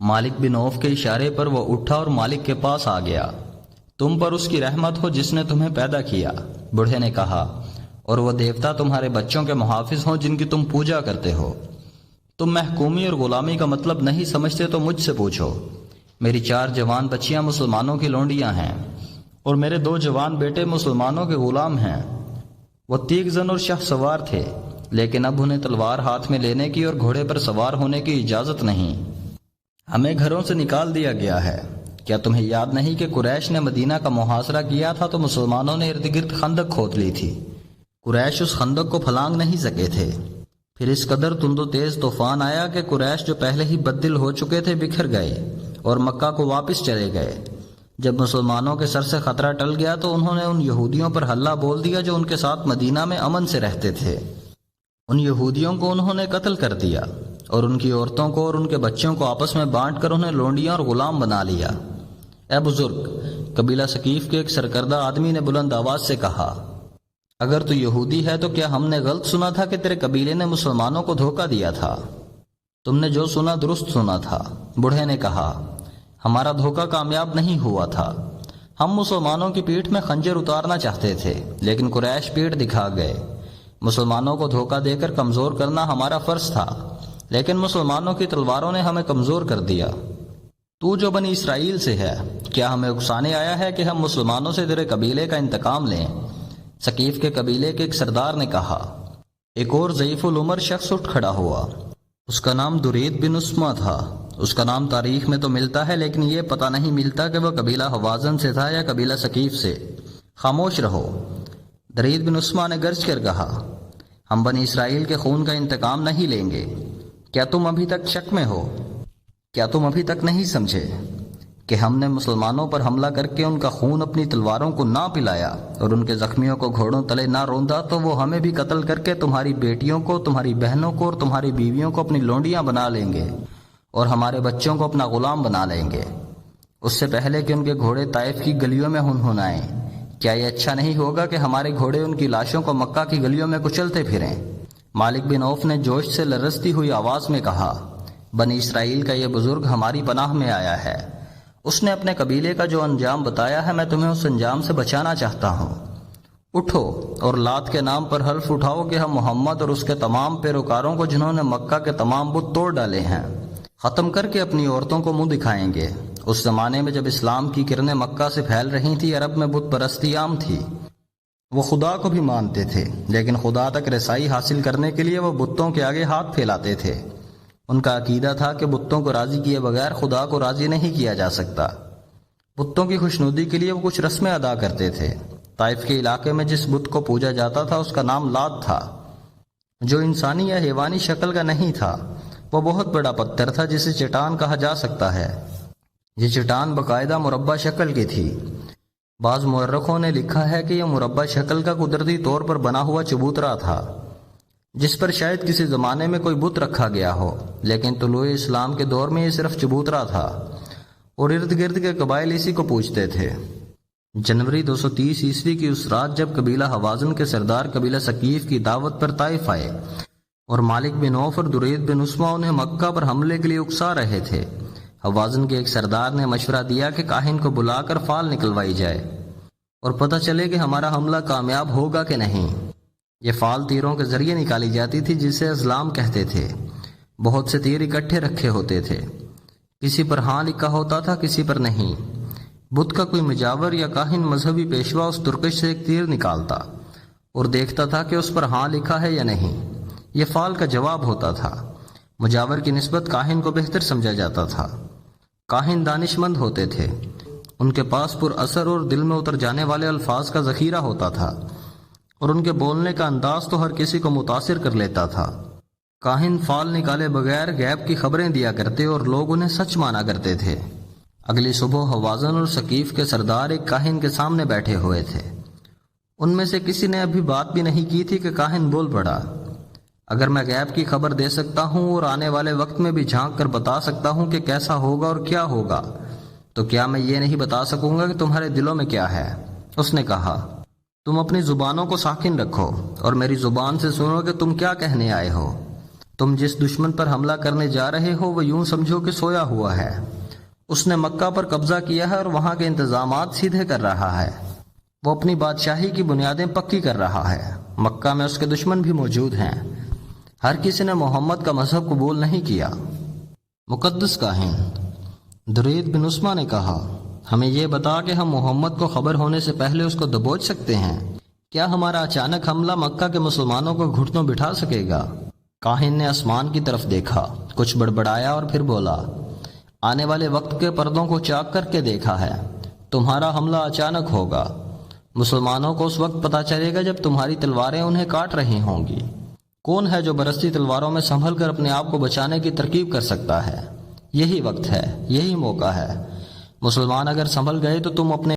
مالک بن عوف کے اشارے پر وہ اٹھا اور مالک کے پاس آ گیا۔ تم پر اس کی رحمت ہو جس نے تمہیں پیدا کیا، بوڑھے نے کہا، اور وہ دیوتا تمہارے بچوں کے محافظ ہوں جن کی تم پوجا کرتے ہو۔ تم محکومی اور غلامی کا مطلب نہیں سمجھتے تو مجھ سے پوچھو۔ میری 4 جوان بچیاں مسلمانوں کی لونڈیاں ہیں اور میرے 2 جوان بیٹے مسلمانوں کے غلام ہیں۔ وہ تیغ زن اور شہ سوار تھے، لیکن اب انہیں تلوار ہاتھ میں لینے کی اور گھوڑے پر سوار ہونے کی اجازت نہیں۔ ہمیں گھروں سے نکال دیا گیا ہے۔ کیا تمہیں یاد نہیں کہ قریش نے مدینہ کا محاصرہ کیا تھا تو مسلمانوں نے ارد گرد خندق کھود لی تھی۔ قریش اس خندق کو پھلانگ نہیں سکے تھے۔ پھر اس قدر تند و تیز طوفان آیا کہ قریش جو پہلے ہی بددل ہو چکے تھے بکھر گئے اور مکہ کو واپس چلے گئے۔ جب مسلمانوں کے سر سے خطرہ ٹل گیا تو انہوں نے ان یہودیوں پر حلہ بول دیا جو ان کے ساتھ مدینہ میں امن سے رہتے تھے۔ ان یہودیوں کو انہوں نے قتل کر دیا اور ان کی عورتوں کو اور ان کے بچوں کو آپس میں بانٹ کر انہیں لونڈیاں اور غلام بنا لیا۔ اے بزرگ، قبیلہ ثقیف کے ایک سرکردہ آدمی نے بلند آواز سے کہا، اگر تو یہودی ہے تو کیا ہم نے غلط سنا تھا کہ تیرے قبیلے نے مسلمانوں کو دھوکہ دیا تھا؟ تم نے جو سنا درست سنا تھا، بوڑھے نے کہا، ہمارا دھوکہ کامیاب نہیں ہوا تھا۔ ہم مسلمانوں کی پیٹھ میں خنجر اتارنا چاہتے تھے لیکن قریش پیٹھ دکھا گئے۔ مسلمانوں کو دھوکہ دے کر کمزور کرنا ہمارا فرض تھا، لیکن مسلمانوں کی تلواروں نے ہمیں کمزور کر دیا۔ تو جو بنی اسرائیل سے ہے، کیا ہمیں اکسانے آیا ہے کہ ہم مسلمانوں سے تیرے قبیلے کا انتقام لیں؟ ثقیف کے قبیلے کے ایک سردار نے کہا۔ ایک اور ضعیف العمر شخص اٹھ کھڑا ہوا۔ اس کا نام درید بن عثمہ تھا۔ اس کا نام تاریخ میں تو ملتا ہے لیکن یہ پتہ نہیں ملتا کہ وہ قبیلہ حوازن سے تھا یا قبیلہ ثقیف سے۔ خاموش رہو، درید بن عثمہ نے گرج کر کہا، ہم بنی اسرائیل کے خون کا انتقام نہیں لیں گے۔ کیا تم ابھی تک شک میں ہو؟ کیا تم ابھی تک نہیں سمجھے کہ ہم نے مسلمانوں پر حملہ کر کے ان کا خون اپنی تلواروں کو نہ پلایا اور ان کے زخمیوں کو گھوڑوں تلے نہ روندا تو وہ ہمیں بھی قتل کر کے تمہاری بیٹیوں کو، تمہاری بہنوں کو اور تمہاری بیویوں کو اپنی لونڈیاں بنا لیں گے اور ہمارے بچوں کو اپنا غلام بنا لیں گے، اس سے پہلے کہ ان کے گھوڑے طائف کی گلیوں میں ہنہنائیں۔ کیا یہ اچھا نہیں ہوگا کہ ہمارے گھوڑے ان کی لاشوں کو مکہ کی گلیوں میں کچلتے پھریں؟ مالک بن عوف نے جوش سے لرزتی ہوئی آواز میں کہا، بنی اسرائیل کا یہ بزرگ ہماری پناہ میں آیا ہے۔ اس نے اپنے قبیلے کا جو انجام بتایا ہے میں تمہیں اس انجام سے بچانا چاہتا ہوں۔ اٹھو اور لات کے نام پر حلف اٹھاؤ کہ ہم محمد اور اس کے تمام پیروکاروں کو جنہوں نے مکہ کے تمام بت توڑ ڈالے ہیں ختم کر کے اپنی عورتوں کو منہ دکھائیں گے۔ اس زمانے میں جب اسلام کی کرنیں مکہ سے پھیل رہی تھی، عرب میں بت پرستی عام تھی۔ وہ خدا کو بھی مانتے تھے لیکن خدا تک رسائی حاصل کرنے کے لیے وہ بتوں کے آگے ہاتھ پھیلاتے تھے۔ ان کا عقیدہ تھا کہ بتوں کو راضی کیے بغیر خدا کو راضی نہیں کیا جا سکتا۔ بتوں کی خوشنودی کے لیے وہ کچھ رسمیں ادا کرتے تھے۔ طائف کے علاقے میں جس بت کو پوجا جاتا تھا اس کا نام لات تھا، جو انسانی یا حیوانی شکل کا نہیں تھا۔ وہ بہت بڑا پتھر تھا جسے چٹان کہا جا سکتا ہے۔ یہ چٹان باقاعدہ مربع شکل کی تھی۔ بعض مورخوں نے لکھا ہے کہ یہ مربع شکل کا قدرتی طور پر بنا ہوا چبوترا تھا جس پر شاید کسی زمانے میں کوئی بت رکھا گیا ہو، لیکن طلوع اسلام کے دور میں یہ صرف چبوترا تھا اور ارد گرد کے قبائل اسی کو پوجتے تھے۔ جنوری 230 عیسوی کی اس رات جب قبیلہ حوازن کے سردار قبیلہ ثقیف کی دعوت پر طائف آئے اور مالک بن عوف اور درید بن عثمہ انہیں مکہ پر حملے کے لیے اکسا رہے تھے، حوازن کے ایک سردار نے مشورہ دیا کہ کاہن کو بلا کر فال نکلوائی جائے اور پتہ چلے کہ ہمارا حملہ کامیاب ہوگا کہ نہیں۔ یہ فال تیروں کے ذریعے نکالی جاتی تھی جسے ازلام کہتے تھے۔ بہت سے تیر اکٹھے رکھے ہوتے تھے، کسی پر ہاں لکھا ہوتا تھا کسی پر نہیں۔ بت کا کوئی مجاور یا کاہن مذہبی پیشوا اس ترکش سے ایک تیر نکالتا اور دیکھتا تھا کہ اس پر ہاں لکھا ہے یا نہیں۔ یہ فال کا جواب ہوتا تھا۔ مجاور کی نسبت کاہن کو بہتر سمجھا جاتا تھا۔ کاہن دانش مند ہوتے تھے، ان کے پاس پر اثر اور دل میں اتر جانے والے الفاظ کا ذخیرہ ہوتا تھا اور ان کے بولنے کا انداز تو ہر کسی کو متاثر کر لیتا تھا۔ کاہن فال نکالے بغیر غیب کی خبریں دیا کرتے اور لوگ انہیں سچ مانا کرتے تھے۔ اگلی صبح حوازن اور ثقیف کے سردار ایک کاہن کے سامنے بیٹھے ہوئے تھے۔ ان میں سے کسی نے ابھی بات بھی نہیں کی تھی کہ کاہن بول پڑا، اگر میں غیب کی خبر دے سکتا ہوں اور آنے والے وقت میں بھی جھانک کر بتا سکتا ہوں کہ کیسا ہوگا اور کیا ہوگا، تو کیا میں یہ نہیں بتا سکوں گا کہ تمہارے دلوں میں کیا ہے؟ اس نے کہا، تم اپنی زبانوں کو ساکن رکھو اور میری زبان سے سنو کہ تم کیا کہنے آئے ہو۔ تم جس دشمن پر حملہ کرنے جا رہے ہو وہ یوں سمجھو کہ سویا ہوا ہے۔ اس نے مکہ پر قبضہ کیا ہے اور وہاں کے انتظامات سیدھے کر رہا ہے۔ وہ اپنی بادشاہی کی بنیادیں پکی کر رہا ہے۔ مکہ میں اس کے دشمن بھی موجود ہیں۔ ہر کسی نے محمد کا مذہب قبول نہیں کیا۔ مقدس کاہن درید بن عثمان نے کہا، ہمیں یہ بتا کہ ہم محمد کو خبر ہونے سے پہلے اس کو دبوچ سکتے ہیں؟ کیا ہمارا اچانک حملہ مکہ کے مسلمانوں کو گھٹنوں بٹھا سکے گا؟ کاہن نے آسمان کی طرف دیکھا، کچھ بڑبڑایا اور پھر بولا، آنے والے وقت کے پردوں کو چاک کر کے دیکھا ہے۔ تمہارا حملہ اچانک ہوگا۔ مسلمانوں کو اس وقت پتہ چلے گا جب تمہاری تلواریں انہیں کاٹ رہی ہوں گی۔ کون ہے جو برستی تلواروں میں سنبھل کر اپنے آپ کو بچانے کی ترکیب کر سکتا ہے؟ یہی وقت ہے، یہی موقع ہے۔ مسلمان اگر سنبھل گئے تو تم اپنے